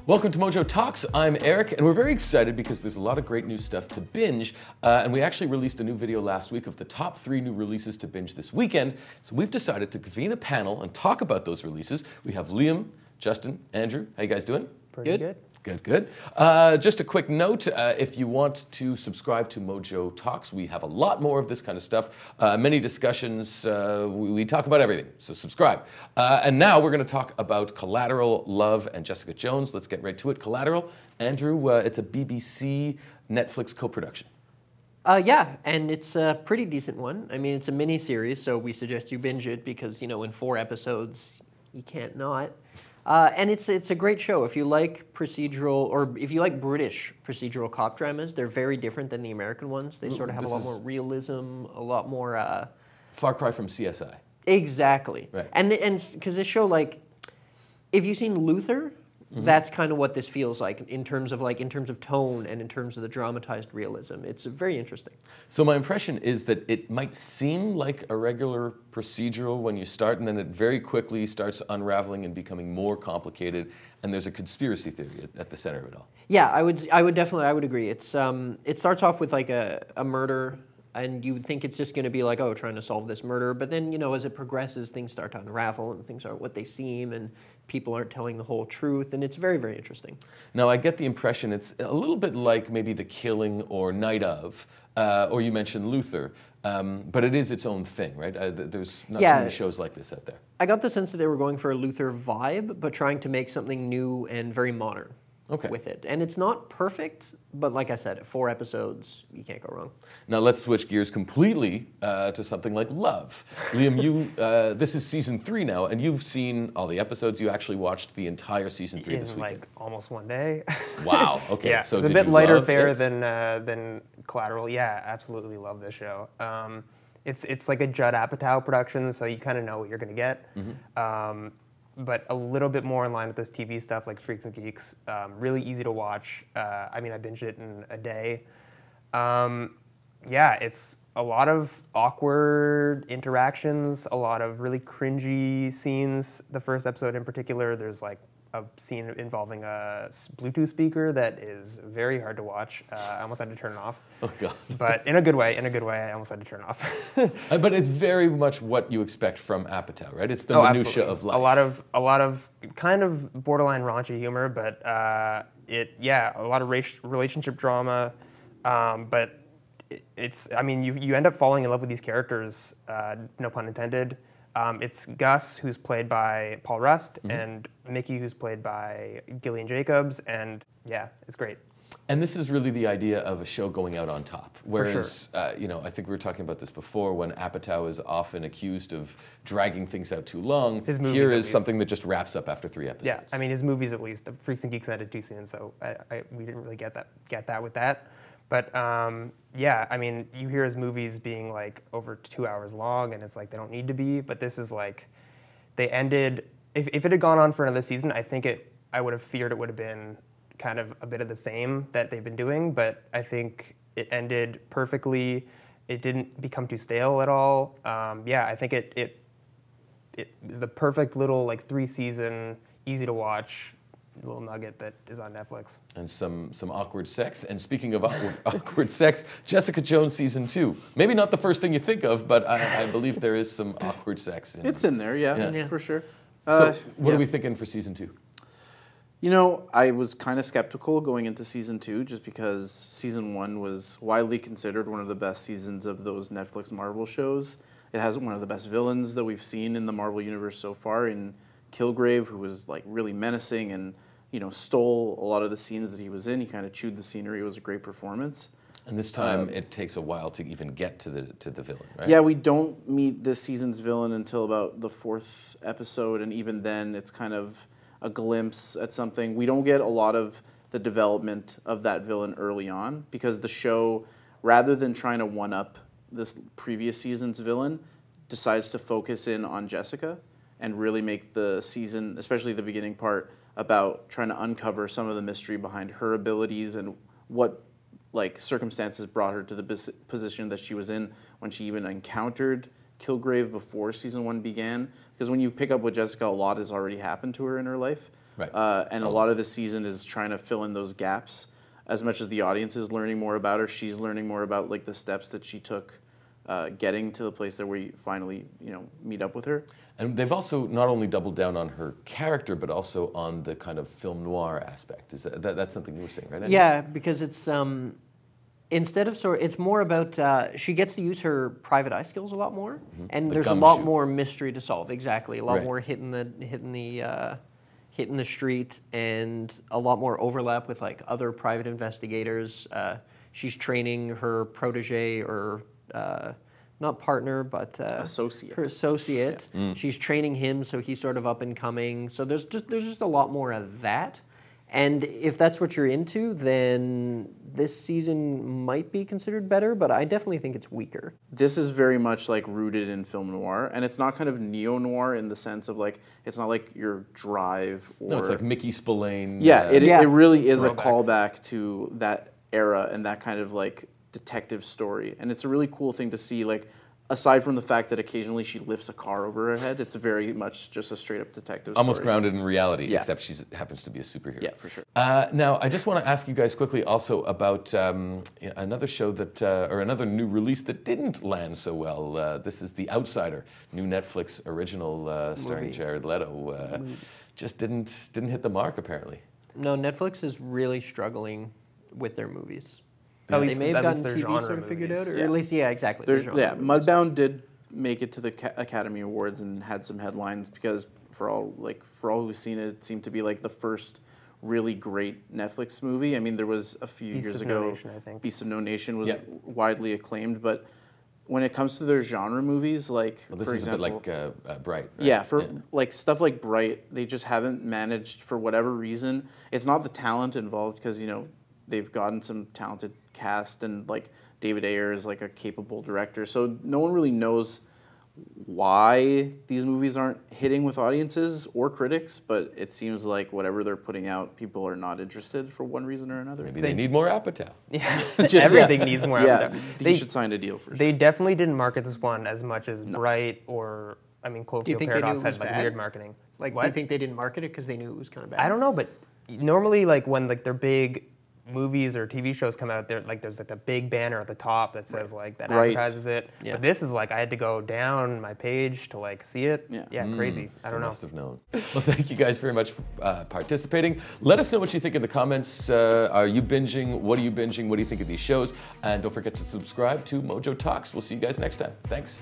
Welcome to Mojo Talks. I'm Eric, and we're very excited because there's a lot of great new stuff to binge. And we actually released a new video last week of the top 3 new releases to binge this weekend. So we've decided to convene a panel and talk about those releases. We have Liam, Justin, Andrew. How you guys doing? Pretty good. Good. Just a quick note, if you want to subscribe to Mojo Talks, we have a lot more of this kind of stuff. Many discussions, we talk about everything, so subscribe. And now we're going to talk about Collateral, Love, and Jessica Jones. Let's get right to it. Collateral, Andrew, it's a BBC Netflix co-production. Yeah, and it's a pretty decent one. I mean, it's a mini-series, so we suggest you binge it because, you know, in 4 episodes, you can't not. And it's a great show. If you like procedural, or if you like British procedural cop dramas, they're very different than the American ones. They sort of have a lot more realism, a lot more... Far cry from CSI. Exactly. Right. And because this show, like, if you've seen Luther, that's kind of what this feels like in terms of tone and in terms of the dramatized realism. It's very interesting. So my impression is that it might seem like a regular procedural when you start, and then it very quickly starts unraveling and becoming more complicated, and there's a conspiracy theory at the center of it all. Yeah, I would definitely agree. It's it starts off with like a murder, and you would think it's just going to be like, oh, trying to solve this murder, but then, you know, as it progresses, things start to unravel and things aren't what they seem, and people aren't telling the whole truth, and it's very, very interesting. Now, I get the impression it's a little bit like maybe The Killing or Night Of, or you mentioned Luther, but it is its own thing, right? There's not too many shows like this out there. I got the sense that they were going for a Luther vibe, but trying to make something new and very modern with it. And it's not perfect, but like I said, at 4 episodes, you can't go wrong. Now let's switch gears completely to something like Love. Liam, you this is season 3 now, and you've seen all the episodes. You actually watched the entire season 3 this weekend. Like almost one day. Wow. Okay. Yeah, so it's a bit lighter fare than Collateral. Yeah, absolutely love this show. It's like a Judd Apatow production, so you kind of know what you're going to get. But a little bit more in line with this TV stuff like Freaks and Geeks. Really easy to watch. I mean, I binged it in a day. Yeah, it's a lot of awkward interactions, a lot of really cringy scenes. The first episode in particular, there's like a scene involving a Bluetooth speaker that is very hard to watch. I almost had to turn it off. Oh God! But in a good way, I almost had to turn it off. But it's very much what you expect from Apatow, right? It's the minutia of life. A lot of kind of borderline raunchy humor, but a lot of relationship drama. But I mean, you end up falling in love with these characters, no pun intended. It's Gus, who's played by Paul Rust, and Mickey, who's played by Gillian Jacobs, and yeah, it's great. And this is really the idea of a show going out on top. Whereas, you know, I think we were talking about this before, when Apatow is often accused of dragging things out too long, here is something that just wraps up after 3 episodes. Yeah, I mean, his movies at least, the Freaks and Geeks ended too soon, so we didn't really get that with that. But yeah, I mean, you hear his movies being like over 2 hours long, and it's like they don't need to be. But this is like, they ended. If it had gone on for another season, I would have feared it would have been kind of a bit of the same that they've been doing. But I think it ended perfectly. It didn't become too stale at all. Yeah, I think it is the perfect little like 3-season, easy to watch little nugget that is on Netflix. And some awkward sex. And speaking of awkward sex, Jessica Jones season 2. Maybe not the first thing you think of, but I believe there is some awkward sex in it. It's in there, yeah, for sure. So what are we thinking for season 2? You know, I was kind of skeptical going into season 2 just because season 1 was widely considered one of the best seasons of those Netflix Marvel shows. It has one of the best villains that we've seen in the Marvel universe so far in Kilgrave, who was like really menacing and, you know, stole a lot of the scenes that he was in. He kind of chewed the scenery. It was a great performance. And this time it takes a while to even get to the villain, right? Yeah, we don't meet this season's villain until about the 4th episode, and even then it's kind of a glimpse at something. We don't get a lot of the development of that villain early on because the show, rather than trying to one-up this previous season's villain, decides to focus in on Jessica and really make the season, especially the beginning part, about trying to uncover some of the mystery behind her abilities and what like circumstances brought her to the position that she was in when she even encountered Kilgrave before season 1 began, because when you pick up with Jessica, a lot has already happened to her in her life. Right. And a lot of the season is trying to fill in those gaps. As much as the audience is learning more about her, she's learning more about like the steps that she took getting to the place that we finally, meet up with her. And they've also not only doubled down on her character, but also on the kind of film noir aspect. Is that's something you were saying, right? Andy? Yeah, because it's instead of it's more about she gets to use her private eye skills a lot more, and Like there's a lot gumshoe. more mystery to solve. Exactly, a lot Right. more hitting the street, and a lot more overlap with like other private investigators. She's training her protege or not partner, but Associate. her associate. She's training him, so he's sort of up and coming. So there's just a lot more of that. And if that's what you're into, then this season might be considered better, but I definitely think it's weaker. This is very much like rooted in film noir, and it's not kind of neo-noir in the sense of like, it's not like your Drive or... No, it's like Mickey Spillane. Yeah, it really is Throwback. a callback to that era and that kind of like detective story. And it's a really cool thing to see, like, aside from the fact that occasionally she lifts a car over her head, it's very much just a straight up detective Almost story. grounded in reality, Yeah. except she happens to be a superhero. Yeah, for sure. Now, I just want to ask you guys quickly also about another show that, or another new release that didn't land so well. This is The Outsider, new Netflix original starring Movie. Jared Leto. Just didn't hit the mark, apparently. No, Netflix is really struggling with their movies. At least- they may have at least gotten their TV genre sort of figured movies. out, or Yeah. at least, yeah, exactly. There's, the genre yeah, movies. Mudbound did make it to the Academy Awards and had some headlines because for all who've seen it, it seemed to be like the first really great Netflix movie. I mean, there was a few Beasts years of No ago, Nation, I think. Beasts of No Nation was Yeah. widely acclaimed, but when it comes to their genre movies, like Well, this for is example, a bit like Bright. Right? yeah, for like stuff like Bright, they just haven't managed for whatever reason. It's not the talent involved because they've gotten some talented cast and like David Ayer is like a capable director, so no one really knows why these movies aren't hitting with audiences or critics. But it seems like whatever they're putting out, people are not interested for one reason or another. Maybe they need more Apatow. Yeah, Just- everything needs more. Yeah, Avatar. he should sign a deal for sure. They definitely didn't market this one as much as Bright or, I mean, Do you Cloverfield think they knew Paradox it was had like bad? weird marketing. Like, What? do you think they didn't market it because they knew it was kind of bad? I don't know, but normally, like when like their big movies or TV shows come out, there's like a big banner at the top that says like that Right. advertises it. Yeah. But this is like I had to go down my page to like see it. Yeah. Crazy. I don't They know. must have known. Well, thank you guys very much for participating. Let us know what you think in the comments. Are you binging? What are you binging? What do you think of these shows? And don't forget to subscribe to Mojo Talks. We'll see you guys next time. Thanks.